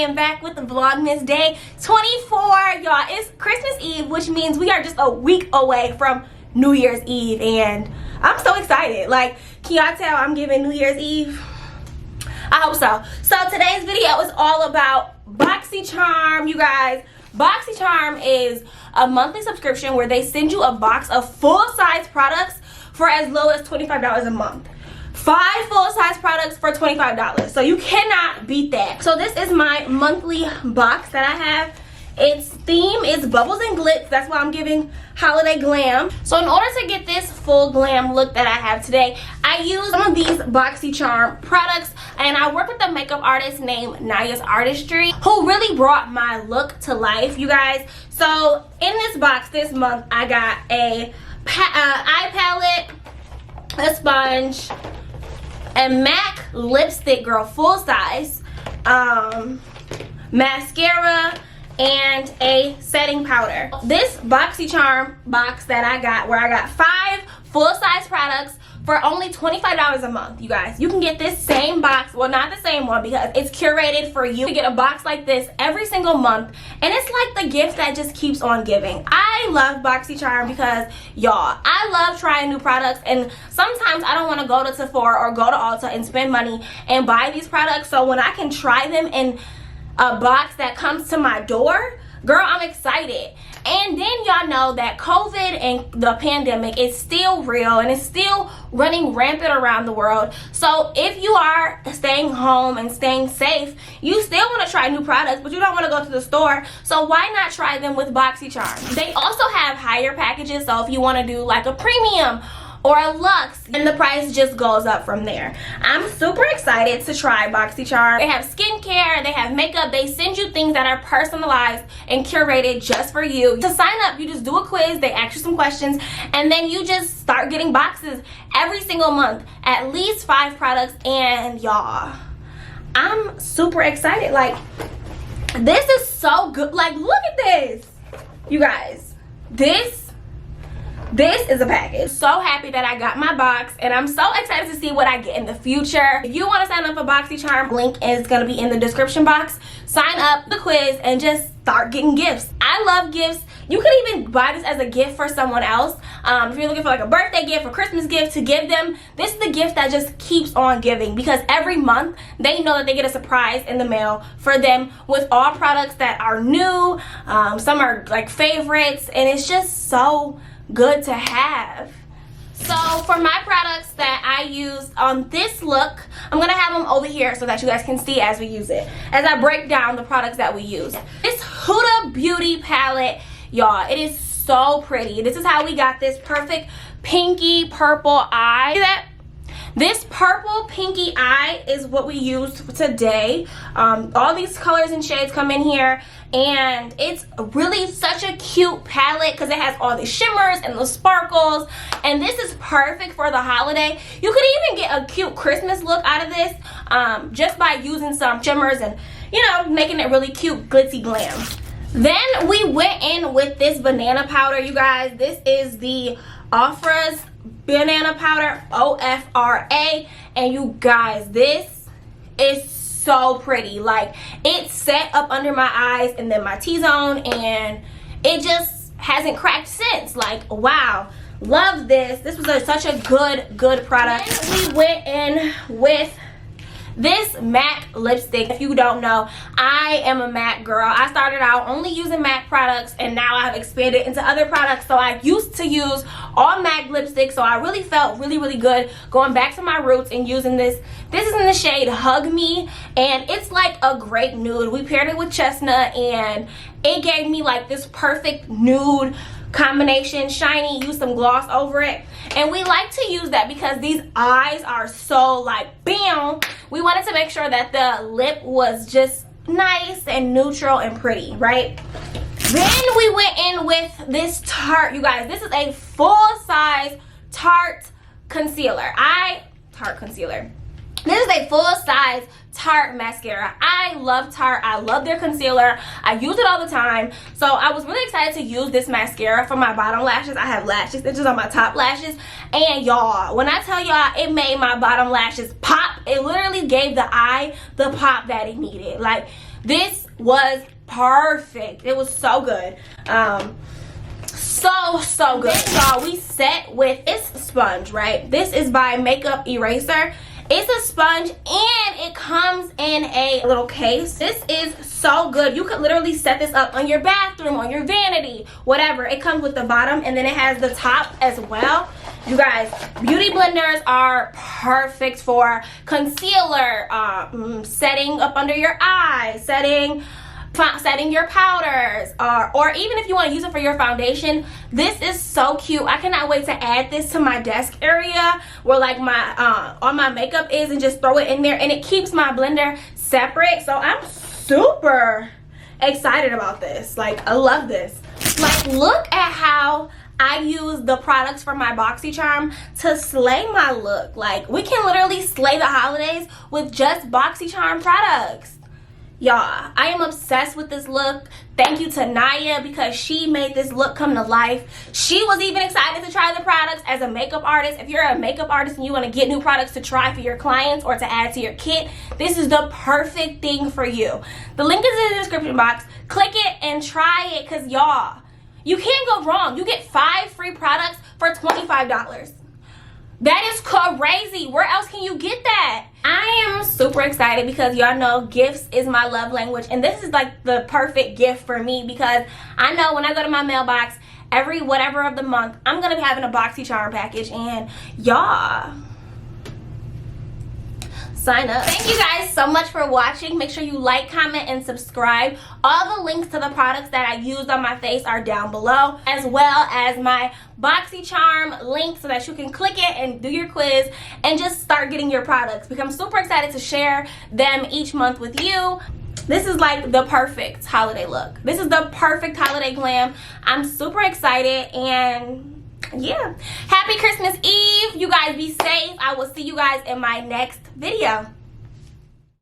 am back with the Vlogmas day 24. Y'all, it's Christmas Eve, which means we are just a week away from New Year's Eve, and I'm so excited. Like, can y'all tell I'm giving New Year's Eve? I hope so. So today's video is all about Boxycharm, you guys. Boxycharm is a monthly subscription where they send you a box of full-size products for as low as $25 a month. 5 full-size products for $25. So you cannot beat that. So this is my monthly box that I have. Its theme is bubbles and glitz. That's why I'm giving holiday glam. So in order to get this full glam look that I have today, I use some of these Boxycharm products, and I work with a makeup artist named Naya's Artistry, who really brought my look to life, you guys. So in this box this month, I got a eye palette, a sponge, a MAC lipstick, girl, full size, mascara, and a setting powder. This Boxycharm box that I got, where I got 5 full-size products for only $25 a month, you guys. You can get this same box, well, not the same one because it's curated for you. You get a box like this every single month, and it's like the gift that just keeps on giving. I love Boxycharm because, y'all, I love trying new products, and sometimes I don't want to go to Sephora or go to Ulta and spend money and buy these products. So when I can try them in a box that comes to my door, girl, I'm excited. And then y'all know that COVID and the pandemic is still real and it's still running rampant around the world. So if you are staying home and staying safe, you still want to try new products, but you don't want to go to the store. So why not try them with Boxycharm? They also have higher packages, so if you want to do like a premium or a luxe, and the price just goes up from there. I'm super excited to try Boxycharm. They have skincare, they have makeup, they send you things that are personalized and curated just for you. To sign up, you just do a quiz, they ask you some questions, and then you just start getting boxes every single month, at least 5 products, and y'all, I'm super excited. Like, this is so good. Like, look at this, you guys. This is a package. So happy that I got my box, and I'm so excited to see what I get in the future. If you want to sign up for Boxycharm, link is going to be in the description box. Sign up, the quiz, and just start getting gifts. I love gifts. You could even buy this as a gift for someone else. If you're looking for like a birthday gift or Christmas gift to give them, this is the gift that just keeps on giving, because every month they know that they get a surprise in the mail for them with all products that are new. Some are like favorites, and it's just so good to have. So for my products that I use on this look, I'm gonna have them over here so that you guys can see as we use it, as I break down the products that we use. This Huda Beauty palette, y'all, it is so pretty. This is how we got this perfect pinky purple eye. See that? This purple pinky eye is what we used today. All these colors and shades come in here, and it's really such a cute palette because it has all the shimmers and the sparkles, and this is perfect for the holiday. You could even get a cute Christmas look out of this just by using some shimmers and, you know, making it really cute, glitzy glam. Then we went in with this banana powder, you guys. This is the Ofra's banana powder, OFRA, and you guys, this is so pretty. Like, it set up under my eyes and then my T-zone, and it just hasn't cracked since. Like, wow, love this. This was such a good product. Then we went in with this MAC lipstick. If you don't know, I am a MAC girl. I started out only using MAC products, and now I've expanded into other products. So I used to use all MAC lipstick, so I really felt really good going back to my roots and using this. This is in the shade Hug Me, and it's like a great nude. We paired it with chestnut, and it gave me like this perfect nude combination, shiny. Use some gloss over it, and we like to use that because these eyes are so like bam. We wanted to make sure that the lip was just nice and neutral and pretty, right? Then we went in with this Tarte, you guys. This is a full-size Tart Concealer. Tart Concealer. This is a full-size Tart Mascara. I love Tarte. I love their concealer. I use it all the time. So I was really excited to use this mascara for my bottom lashes. I have lash extensions on my top lashes. And y'all, when I tell y'all it made my bottom lashes pop, it literally gave the eye the pop that it needed. Like, This was perfect. It was so good. So good. Y'all, we set with, it's sponge, right? This is by Makeup Eraser. It's a sponge and it comes in a little case. This is so good. You could literally set this up on your bathroom, on your vanity, whatever. It comes with the bottom and then it has the top as well. You guys, beauty blenders are perfect for concealer, setting up under your eyes, setting your powders, or even if you want to use it for your foundation. This is so cute. I cannot wait to add this to my desk area where like my all my makeup is, and just throw it in there, and it keeps my blender separate. So I'm super excited about this. Like, I love this. Like, look at how I use the products from my Boxycharm to slay my look. Like, we can literally slay the holidays with just Boxycharm products. Y'all, I am obsessed with this look. Thank you to Naya, because she made this look come to life. She was even excited to try the products as a makeup artist. If you're a makeup artist and you want to get new products to try for your clients or to add to your kit, this is the perfect thing for you. The link is in the description box. Click it and try it, because y'all, you can't go wrong. You get 5 free products for $25. That is crazy. Where else can you get that? I am super excited because y'all know gifts is my love language, and this is like the perfect gift for me, because I know when I go to my mailbox every whatever of the month, I'm gonna be having a Boxycharm package, and y'all, sign up. Thank you guys so much for watching. Make sure you like, comment, and subscribe. All the links to the products that I used on my face are down below, as well as my Boxycharm link so that you can click it and do your quiz and just start getting your products, because I'm super excited to share them each month with you. This is like the perfect holiday look. This is the perfect holiday glam. I'm super excited, and yeah, happy Christmas Eve. You guys be safe. I will see you guys in my next video.